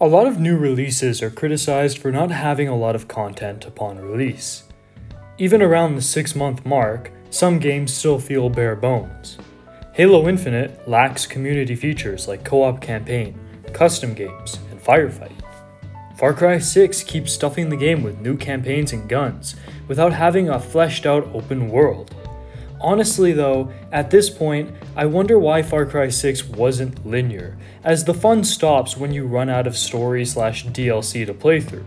A lot of new releases are criticized for not having a lot of content upon release. Even around the 6-month mark, some games still feel bare bones. Halo Infinite lacks community features like co-op campaign, custom games, and firefight. Far Cry 6 keeps stuffing the game with new campaigns and guns, without having a fleshed out open world. Honestly though, at this point, I wonder why Far Cry 6 wasn't linear, as the fun stops when you run out of story/DLC to play through.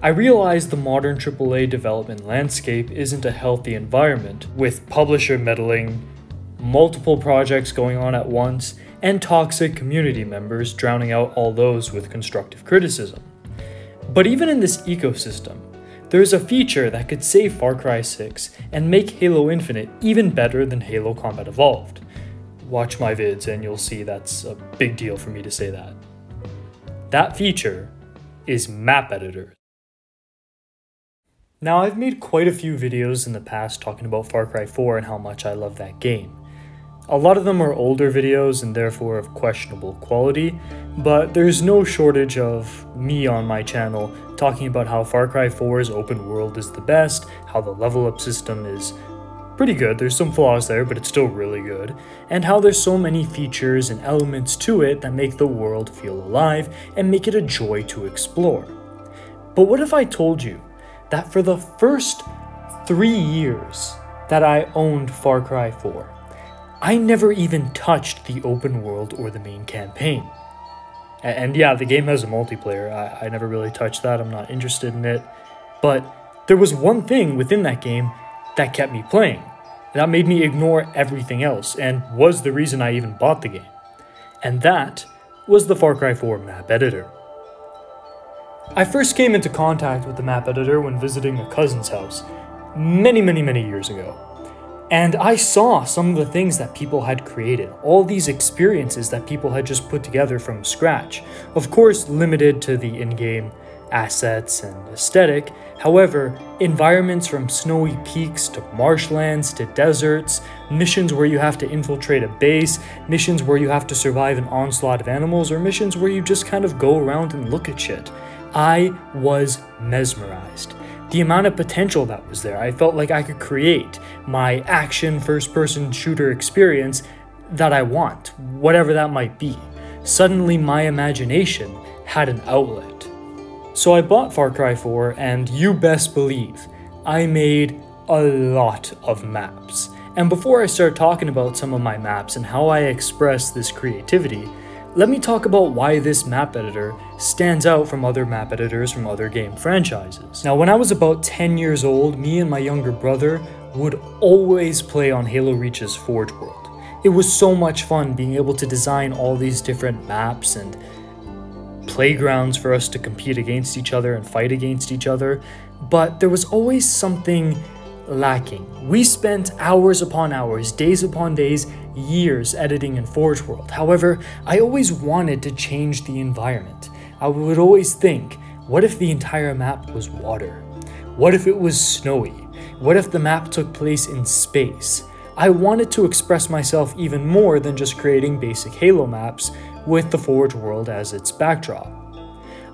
I realize the modern AAA development landscape isn't a healthy environment, with publisher meddling, multiple projects going on at once, and toxic community members drowning out all those with constructive criticism. But even in this ecosystem, there is a feature that could save Far Cry 6 and make Halo Infinite even better than Halo Combat Evolved. Watch my vids and you'll see that's a big deal for me to say that. That feature is map editors. Now, I've made quite a few videos in the past talking about Far Cry 4 and how much I love that game. A lot of them are older videos and therefore of questionable quality, but there's no shortage of me on my channel talking about how Far Cry 4's open world is the best, how the level up system is pretty good, there's some flaws there, but it's still really good, and how there's so many features and elements to it that make the world feel alive and make it a joy to explore. But what if I told you that for the first 3 years that I owned Far Cry 4, I never even touched the open world or the main campaign. And yeah, the game has a multiplayer. I never really touched that. I'm not interested in it. But there was one thing within that game that kept me playing. That made me ignore everything else and was the reason I even bought the game. And that was the Far Cry 4 map editor. I first came into contact with the map editor when visiting a cousin's house many years ago. And I saw some of the things that people had created, all these experiences that people had just put together from scratch. Of course, limited to the in-game assets and aesthetic. However, environments from snowy peaks to marshlands to deserts, missions where you have to infiltrate a base, missions where you have to survive an onslaught of animals, or missions where you just kind of go around and look at shit. I was mesmerized. The amount of potential that was there, I felt like I could create my action first-person shooter experience that I want, whatever that might be. Suddenly my imagination had an outlet. So I bought Far Cry 4 and you best believe, I made a lot of maps. And before I start talking about some of my maps and how I express this creativity, let me talk about why this map editor stands out from other map editors from other game franchises. Now, when I was about 10 years old, me and my younger brother would always play on Halo Reach's Forge World. It was so much fun being able to design all these different maps and playgrounds for us to compete against each other and fight against each other, but there was always something lacking. We spent hours upon hours, days upon days, years editing in Forge World. However, I always wanted to change the environment. I would always think, what if the entire map was water? What if it was snowy? What if the map took place in space? I wanted to express myself even more than just creating basic Halo maps with the Forge World as its backdrop.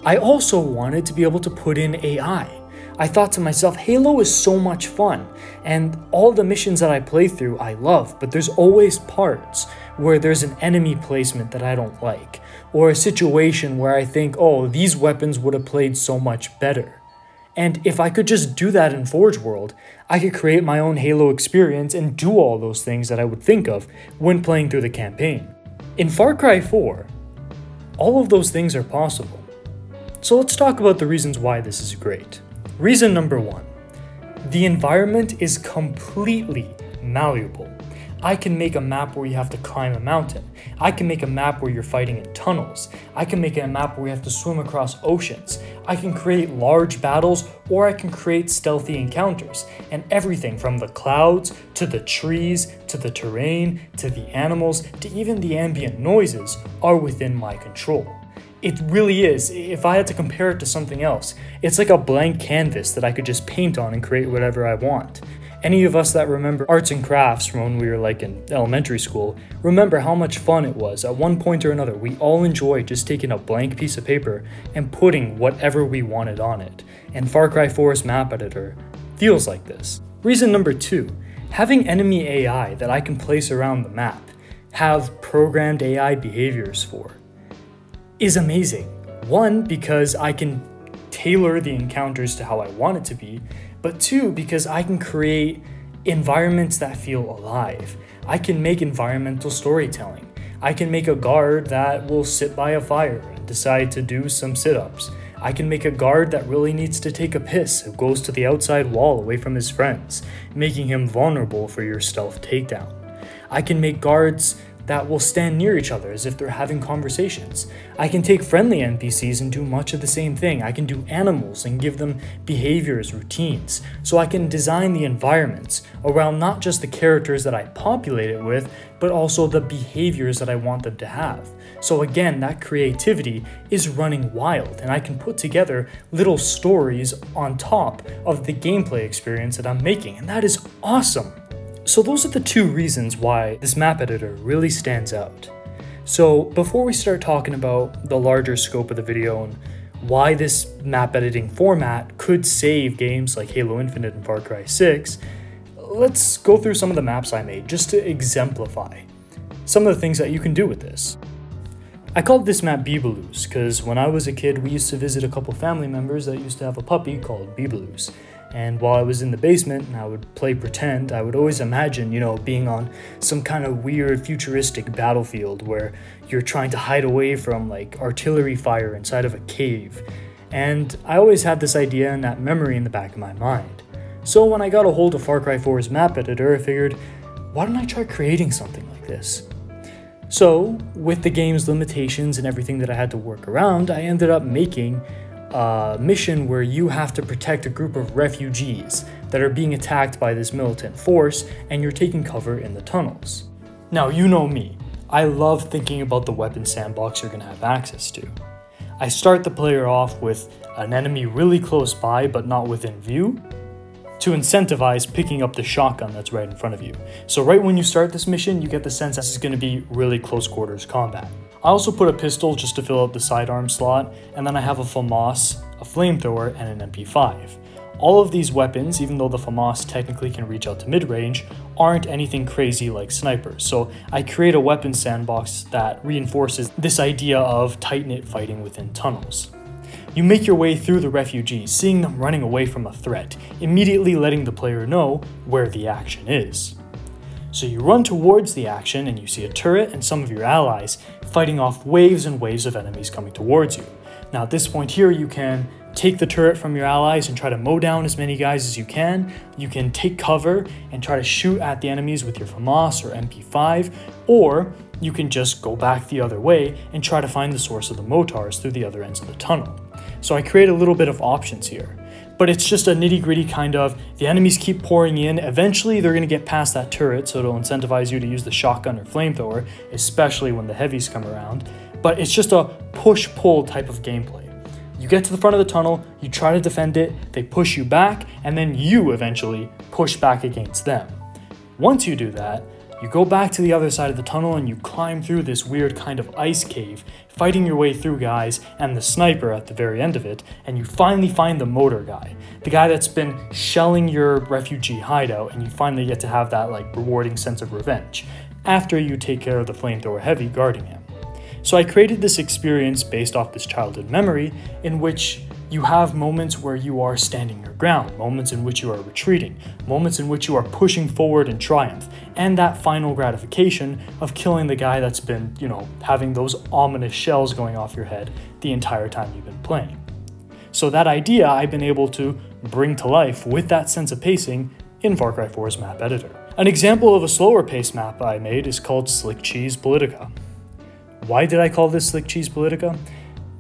I also wanted to be able to put in AI. I thought to myself, Halo is so much fun, and all the missions that I play through I love, but there's always parts where there's an enemy placement that I don't like, or a situation where I think, oh, these weapons would have played so much better. And if I could just do that in Forge World, I could create my own Halo experience and do all those things that I would think of when playing through the campaign. In Far Cry 4, all of those things are possible. So let's talk about the reasons why this is great. Reason number 1, the environment is completely malleable. I can make a map where you have to climb a mountain. I can make a map where you're fighting in tunnels. I can make a map where you have to swim across oceans. I can create large battles, or I can create stealthy encounters. And everything from the clouds, to the trees, to the terrain, to the animals, to even the ambient noises are within my control. It really is. If I had to compare it to something else, it's like a blank canvas that I could just paint on and create whatever I want. Any of us that remember arts and crafts from when we were like in elementary school remember how much fun it was. At one point or another, we all enjoyed just taking a blank piece of paper and putting whatever we wanted on it. And Far Cry 4's map editor feels like this. Reason number 2, having enemy AI that I can place around the map, have programmed AI behaviors for, is amazing. 1, because I can tailor the encounters to how I want it to be, but 2, because I can create environments that feel alive. I can make environmental storytelling. I can make a guard that will sit by a fire and decide to do some sit-ups. I can make a guard that really needs to take a piss, who goes to the outside wall away from his friends, making him vulnerable for your stealth takedown. I can make guards that will stand near each other as if they're having conversations. I can take friendly NPCs and do much of the same thing. I can do animals and give them behaviors, routines. So I can design the environments around not just the characters that I populate it with, but also the behaviors that I want them to have. So again, that creativity is running wild, and I can put together little stories on top of the gameplay experience that I'm making, and that is awesome. So those are the 2 reasons why this map editor really stands out. So before we start talking about the larger scope of the video and why this map editing format could save games like Halo Infinite and Far Cry 6, let's go through some of the maps I made just to exemplify some of the things that you can do with this. I called this map Beebaloos because when I was a kid we used to visit a couple family members that used to have a puppy called Beebaloos. And while I was in the basement and I would play pretend, I would always imagine, being on some kind of weird futuristic battlefield where you're trying to hide away from like artillery fire inside of a cave. And I always had this idea and that memory in the back of my mind. So when I got a hold of Far Cry 4's map editor, I figured, why don't I try creating something like this? So with the game's limitations and everything that I had to work around, I ended up making a mission where you have to protect a group of refugees that are being attacked by this militant force, and you're taking cover in the tunnels. Now, you know me. I love thinking about the weapon sandbox you're going to have access to. I start the player off with an enemy really close by but not within view, to incentivize picking up the shotgun that's right in front of you. So right when you start this mission, you get the sense that this is going to be really close quarters combat. I also put a pistol just to fill out the sidearm slot, and then I have a FAMAS, a flamethrower, and an MP5. All of these weapons, even though the FAMAS technically can reach out to mid-range, aren't anything crazy like snipers, so I create a weapon sandbox that reinforces this idea of tight-knit fighting within tunnels. You make your way through the refugees, seeing them running away from a threat, immediately letting the player know where the action is. So you run towards the action and you see a turret and some of your allies fighting off waves and waves of enemies coming towards you. Now at this point here, you can take the turret from your allies and try to mow down as many guys as you can. You can take cover and try to shoot at the enemies with your FAMAS or MP5, or you can just go back the other way and try to find the source of the mortars through the other ends of the tunnel. So I create a little bit of options here, but it's just a nitty-gritty kind of, the enemies keep pouring in, eventually they're going to get past that turret, so it'll incentivize you to use the shotgun or flamethrower, especially when the heavies come around, but it's just a push-pull type of gameplay. You get to the front of the tunnel, you try to defend it, they push you back, and then you eventually push back against them. Once you do that, you go back to the other side of the tunnel and you climb through this weird kind of ice cave, fighting your way through guys and the sniper at the very end of it, and you finally find the motor guy, the guy that's been shelling your refugee hideout, and you finally get to have that rewarding sense of revenge, after you take care of the flamethrower heavy guarding him. So I created this experience based off this childhood memory in which you have moments where you are standing your ground, moments in which you are retreating, moments in which you are pushing forward in triumph, and that final gratification of killing the guy that's been, having those ominous shells going off your head the entire time you've been playing. So that idea I've been able to bring to life with that sense of pacing in Far Cry 4's map editor. An example of a slower paced map I made is called Slick Cheese Politica. Why did I call this Slick Cheese Politica?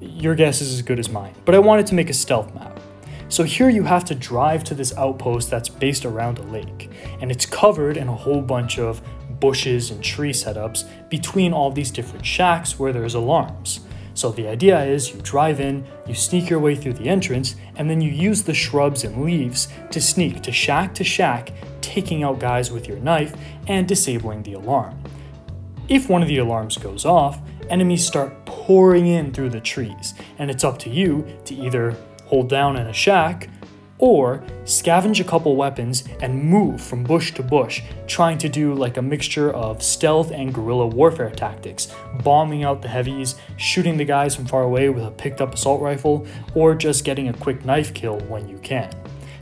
Your guess is as good as mine, but I wanted to make a stealth map. So here you have to drive to this outpost that's based around a lake, and it's covered in a whole bunch of bushes and tree setups between all these different shacks where there's alarms. So the idea is you drive in, you sneak your way through the entrance, and then you use the shrubs and leaves to sneak to shack, taking out guys with your knife and disabling the alarm. If one of the alarms goes off, enemies start pouring in through the trees, and it's up to you to either hold down in a shack or scavenge a couple weapons and move from bush to bush, trying to do like a mixture of stealth and guerrilla warfare tactics, bombing out the heavies, shooting the guys from far away with a picked up assault rifle, or just getting a quick knife kill when you can.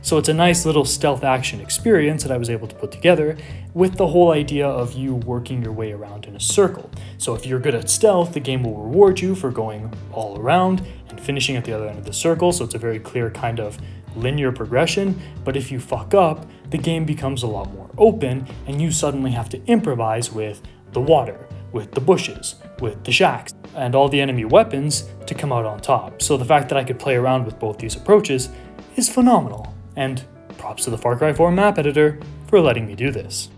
So it's a nice little stealth action experience that I was able to put together with the whole idea of you working your way around in a circle. So if you're good at stealth, the game will reward you for going all around and finishing at the other end of the circle, so it's a very clear kind of linear progression. But if you fuck up, the game becomes a lot more open and you suddenly have to improvise with the water, with the bushes, with the shacks, and all the enemy weapons to come out on top. So the fact that I could play around with both these approaches is phenomenal, and props to the Far Cry 4 map editor for letting me do this.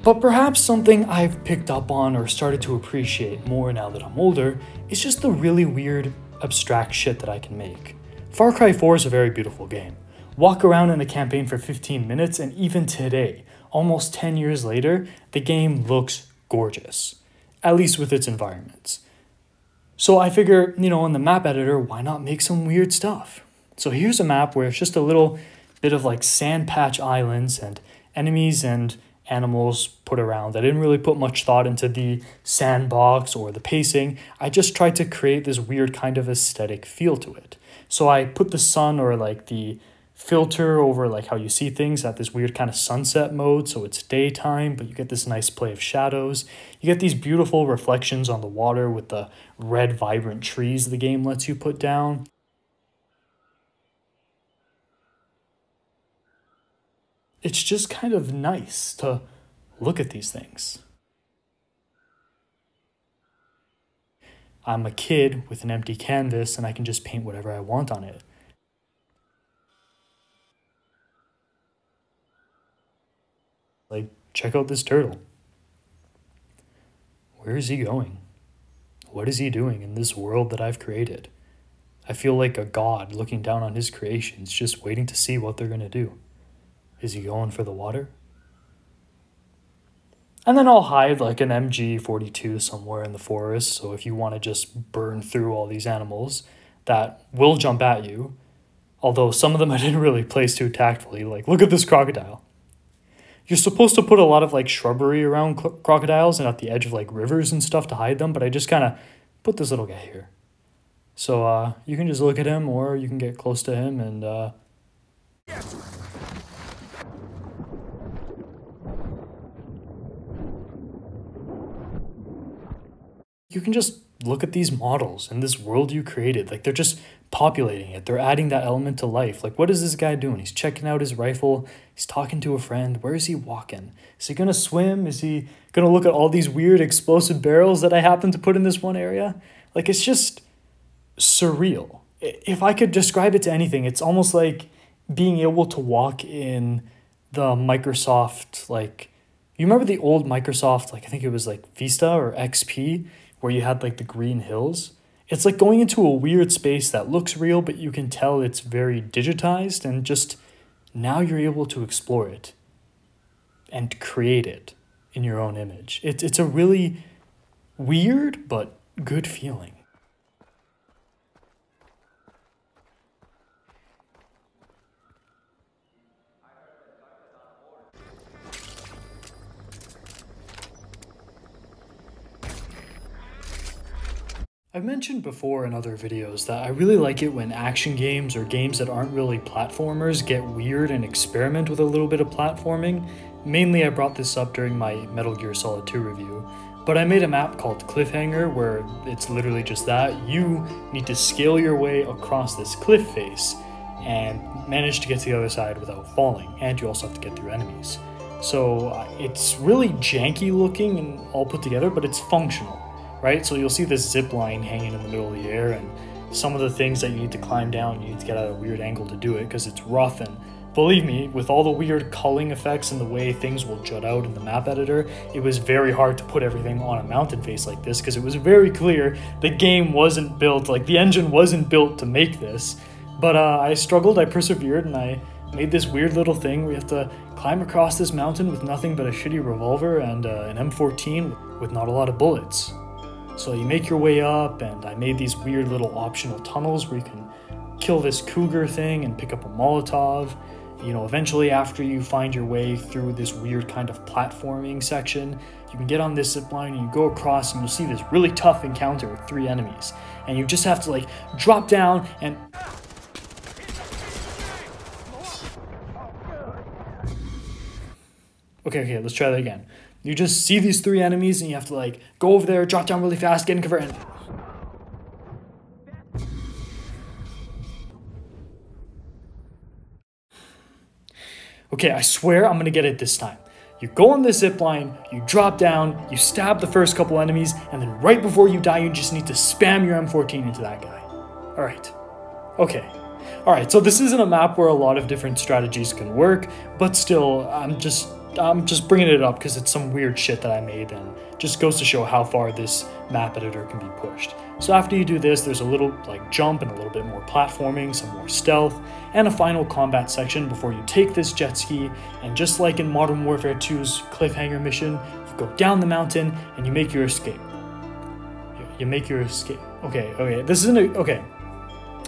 But perhaps something I've picked up on or started to appreciate more now that I'm older is just the really weird, abstract shit that I can make. Far Cry 4 is a very beautiful game. Walk around in the campaign for 15 minutes and even today, almost 10 years later, the game looks gorgeous, at least with its environments. So I figure, in the map editor, why not make some weird stuff? So here's a map where it's just a little bit of like sand patch islands and enemies and animals put around. I didn't really put much thought into the sandbox or the pacing. I just tried to create this weird kind of aesthetic feel to it. So I put the sun or like the filter over like how you see things at this weird kind of sunset mode, so it's daytime, but you get this nice play of shadows. You get these beautiful reflections on the water with the red vibrant trees the game lets you put down. It's just kind of nice to look at these things. I'm a kid with an empty canvas and I can just paint whatever I want on it. Like, check out this turtle. Where is he going? What is he doing in this world that I've created? I feel like a god looking down on his creations, just waiting to see what they're gonna do. Is he going for the water? And then I'll hide like an MG42 somewhere in the forest, so if you want to just burn through all these animals that will jump at you, although some of them I didn't really place too tactfully, like look at this crocodile. You're supposed to put a lot of like shrubbery around crocodiles and at the edge of like rivers and stuff to hide them, but I just kind of put this little guy here. So you can just look at him or you can get close to him and you can just look at these models and this world you created. Like, they're just populating it. They're adding that element to life. Like, what is this guy doing? He's checking out his rifle. He's talking to a friend. Where is he walking? Is he going to swim? Is he going to look at all these weird explosive barrels that I happen to put in this one area? Like, it's just surreal. If I could describe it to anything, it's almost like being able to walk in the Microsoft, like, you remember the old Microsoft, like, I think it was like Vista or XP, where you had like the green hills? It's like going into a weird space that looks real, but you can tell it's very digitized, and just now you're able to explore it and create it in your own image. It's a really weird but good feeling. I've mentioned before in other videos that I really like it when action games or games that aren't really platformers get weird and experiment with a little bit of platforming. Mainly I brought this up during my Metal Gear Solid 2 review, but I made a map called Cliffhanger where it's literally just that. You need to scale your way across this cliff face and manage to get to the other side without falling, and you also have to get through enemies. So it's really janky looking and all put together, but it's functional. Right? So you'll see this zip line hanging in the middle of the air, and some of the things that you need to climb down, you need to get at a weird angle to do it because it's rough and believe me, with all the weird culling effects and the way things will jut out in the map editor, it was very hard to put everything on a mountain face like this, because it was very clear the game wasn't built, like the engine wasn't built to make this. But I struggled, I persevered, and I made this weird little thing where you have to climb across this mountain with nothing but a shitty revolver and an M14 with not a lot of bullets. So you make your way up, and I made these weird little optional tunnels where you can kill this cougar thing and pick up a Molotov. You know, eventually after you find your way through this weird kind of platforming section, you can get on this zip line and you go across and you'll see this really tough encounter with 3 enemies. And you just have to like drop down and... Okay, let's try that again. You just see these 3 enemies and you have to like go over there, drop down really fast, get in cover, and... Okay, I swear I'm gonna get it this time. You go on this zip line, you drop down, you stab the first couple enemies, and then right before you die, you just need to spam your M14 into that guy. Alright. Okay. Alright, so this isn't a map where a lot of different strategies can work, but still, I'm just bringing it up because it's some weird shit that I made, and just goes to show how far this map editor can be pushed. So after you do this, there's a little like jump and a little bit more platforming, some more stealth, and a final combat section before you take this jet ski, and just like in Modern Warfare 2's cliffhanger mission, you go down the mountain and you make your escape. You make your escape. Okay, this isn't a... Okay.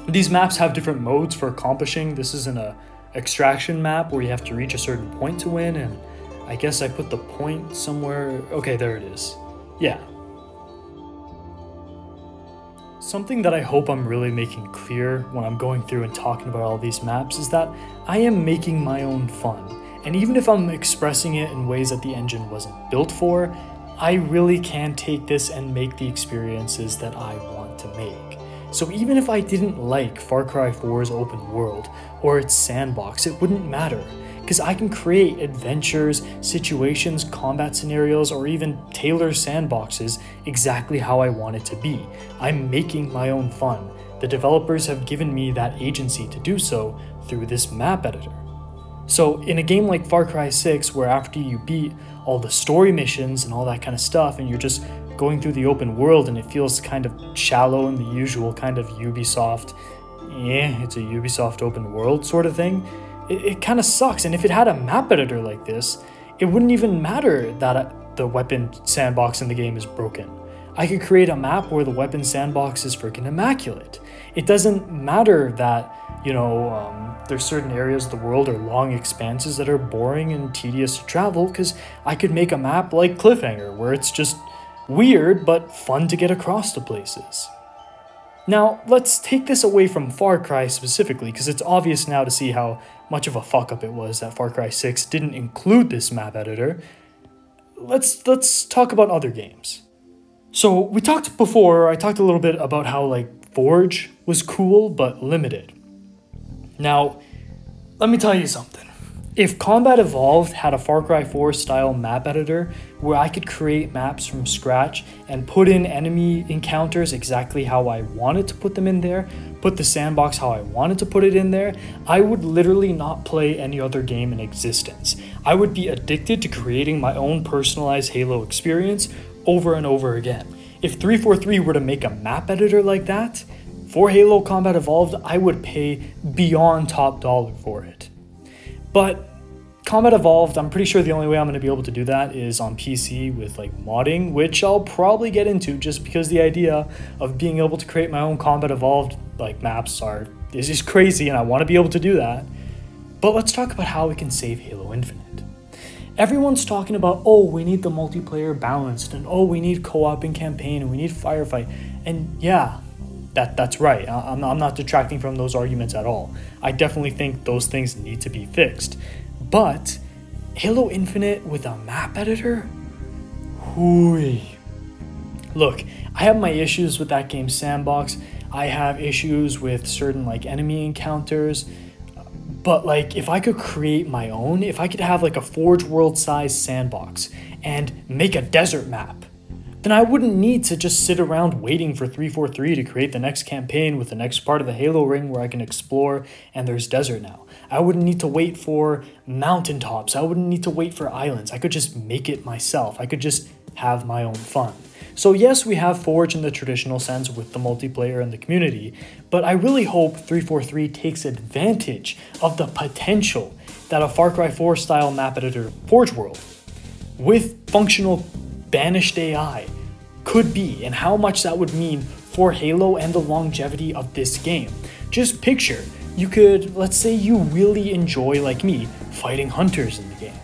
These maps have different modes for accomplishing. This isn't a extraction map where you have to reach a certain point to win, and I guess I put the point somewhere. Okay, there it is. Yeah. Something that I hope I'm really making clear when I'm going through and talking about all these maps is that I am making my own fun. And even if I'm expressing it in ways that the engine wasn't built for, I really can take this and make the experiences that I want to make. So even if I didn't like Far Cry 4's open world or its sandbox, it wouldn't matter, because I can create adventures, situations, combat scenarios, or even tailor sandboxes exactly how I want it to be. I'm making my own fun. The developers have given me that agency to do so through this map editor. So in a game like Far Cry 6, where after you beat all the story missions and all that kind of stuff, and you're just going through the open world and it feels kind of shallow in the usual kind of Ubisoft, it's a Ubisoft open world sort of thing, it kind of sucks. And if it had a map editor like this, it wouldn't even matter that the weapon sandbox in the game is broken. I could create a map where the weapon sandbox is freaking immaculate. It doesn't matter that, there's certain areas of the world or long expanses that are boring and tedious to travel, because I could make a map like Cliffhanger, where it's just weird but fun to get across to places. Now, let's take this away from Far Cry specifically, because it's obvious now to see how much of a fuck-up it was that Far Cry 6 didn't include this map editor. Let's talk about other games. So I talked a little bit about how like Forge was cool but limited. Now, let me tell you something. If Combat Evolved had a Far Cry 4 style map editor where I could create maps from scratch and put in enemy encounters exactly how I wanted to put them in there, put the sandbox how I wanted to put it in there, I would literally not play any other game in existence. I would be addicted to creating my own personalized Halo experience over and over again. If 343 were to make a map editor like that, for Halo Combat Evolved, I would pay beyond top dollar for it. But Combat Evolved, I'm pretty sure the only way I'm going to be able to do that is on PC with like modding, which I'll probably get into just because the idea of being able to create my own Combat Evolved like maps is just crazy, and I want to be able to do that. But let's talk about how we can save Halo Infinite. Everyone's talking about, oh, we need the multiplayer balanced, and oh, we need co-op and campaign, and we need firefight. And yeah, that's right. I'm not detracting from those arguments at all. I definitely think those things need to be fixed. But Halo Infinite with a map editor? Hooey. Look, I have my issues with that game's sandbox. I have issues with certain like enemy encounters. But like, if I could create my own, if I could have like a Forge world size sandbox and make a desert map then I wouldn't need to just sit around waiting for 343 to create the next campaign with the next part of the Halo ring where I can explore and there's desert now. I wouldn't need to wait for mountaintops. I wouldn't need to wait for islands. I could just make it myself. I could just have my own fun. So yes, we have Forge in the traditional sense with the multiplayer and the community, but I really hope 343 takes advantage of the potential that a Far Cry 4 style map editor Forge world with functional banished AI could be, and how much that would mean for Halo and the longevity of this game. Just picture, you could, let's say you really enjoy, like me, fighting hunters in the game.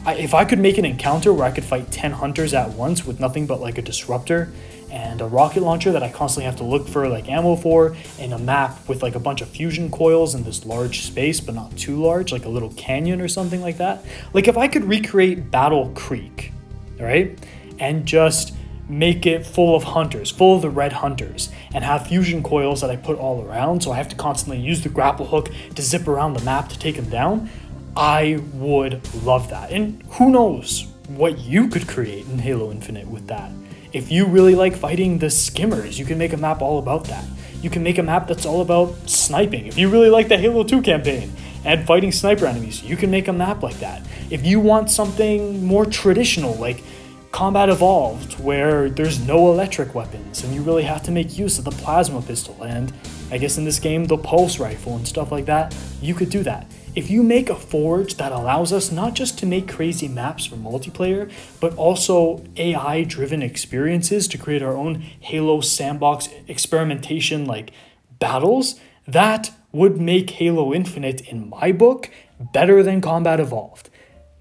If I could make an encounter where I could fight 10 hunters at once with nothing but like a disruptor and a rocket launcher that I constantly have to look for like ammo for, and a map with like a bunch of fusion coils in this large space, but not too large, like a little canyon or something like that. Like if I could recreate Battle Creek, all right, and just make it full of hunters, full of the red hunters, and have fusion coils that I put all around, so I have to constantly use the grapple hook to zip around the map to take them down, I would love that. And who knows what you could create in Halo Infinite with that. If you really like fighting the skimmers, you can make a map all about that. You can make a map that's all about sniping. If you really like the Halo 2 campaign and fighting sniper enemies, you can make a map like that. If you want something more traditional, like Combat Evolved, where there's no electric weapons and you really have to make use of the plasma pistol and, I guess in this game, the pulse rifle and stuff like that, you could do that. If you make a Forge that allows us not just to make crazy maps for multiplayer, but also AI-driven experiences to create our own Halo Sandbox experimentation like battles, that would make Halo Infinite, in my book, better than Combat Evolved.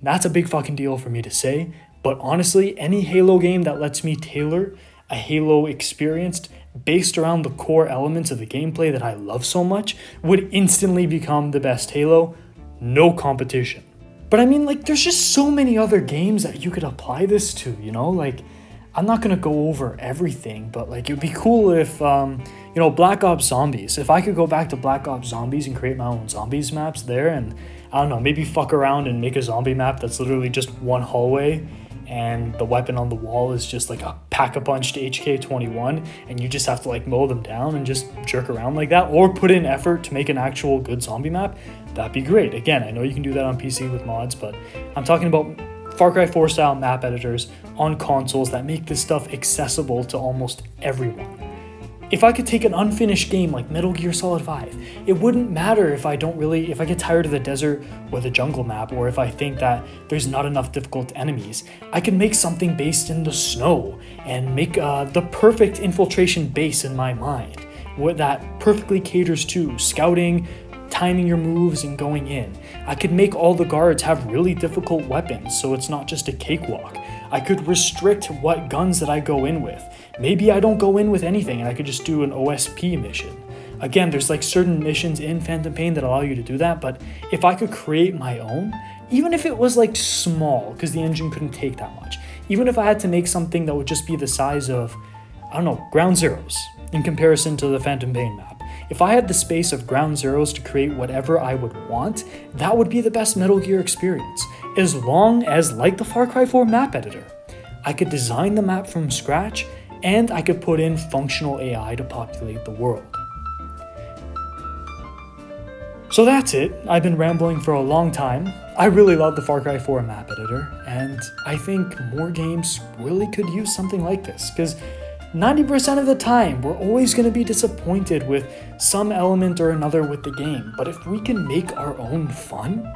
That's a big fucking deal for me to say, but honestly, any Halo game that lets me tailor a Halo experience based around the core elements of the gameplay that I love so much would instantly become the best Halo, no competition. But I mean, like, there's just so many other games that you could apply this to, you know? Like, I'm not gonna go over everything, but like, it'd be cool if, you know, Black Ops Zombies, if I could go back to Black Ops Zombies and create my own zombies maps there, and I don't know, maybe fuck around and make a zombie map that's literally just one hallway and the weapon on the wall is just like a pack-a-punched HK-21 and you just have to like mow them down and just jerk around like that, or put in effort to make an actual good zombie map. That'd be great. Again, I know you can do that on PC with mods, but I'm talking about Far Cry 4 style map editors on consoles that make this stuff accessible to almost everyone. If I could take an unfinished game like Metal Gear Solid 5, it wouldn't matter if I get tired of the desert or the jungle map, or if I think that there's not enough difficult enemies. I can make something based in the snow and make the perfect infiltration base in my mind, that perfectly caters to scouting, timing your moves, and going in. I could make all the guards have really difficult weapons, so it's not just a cakewalk. I could restrict what guns that I go in with. Maybe I don't go in with anything and I could just do an OSP mission. Again, there's like certain missions in Phantom Pain that allow you to do that, but if I could create my own, even if it was like small, because the engine couldn't take that much, even if I had to make something that would just be the size of, I don't know, Ground Zeroes in comparison to the Phantom Pain map. If I had the space of Ground Zeroes to create whatever I would want, that would be the best Metal Gear experience. As long as, like the Far Cry 4 map editor, I could design the map from scratch and I could put in functional AI to populate the world. So that's it. I've been rambling for a long time. I really love the Far Cry 4 map editor, and I think more games really could use something like this, because 90% of the time, we're always going to be disappointed with some element or another with the game, but if we can make our own fun,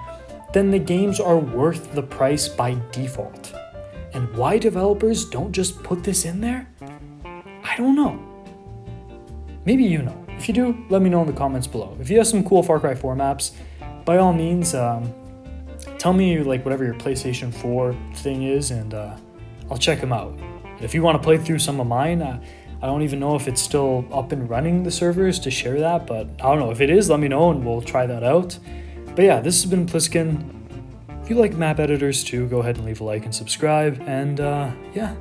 then the games are worth the price by default. And why developers don't just put this in there? I don't know. Maybe you know. If you do, let me know in the comments below. If you have some cool Far Cry 4 maps, by all means, tell me like whatever your PlayStation 4 thing is, and I'll check them out. If you want to play through some of mine, I don't even know if it's still up and running, the servers, to share that, but I don't know. If it is, let me know and we'll try that out. But yeah, this has been Pliskin. If you like map editors too, go ahead and leave a like and subscribe, and yeah,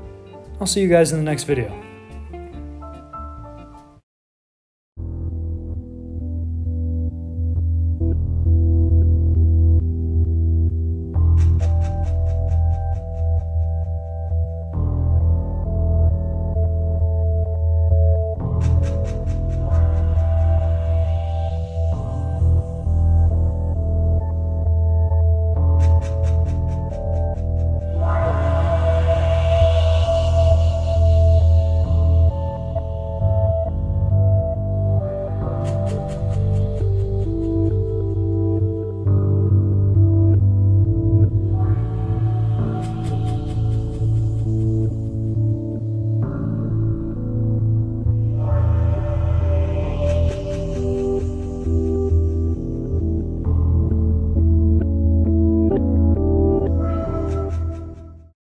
I'll see you guys in the next video.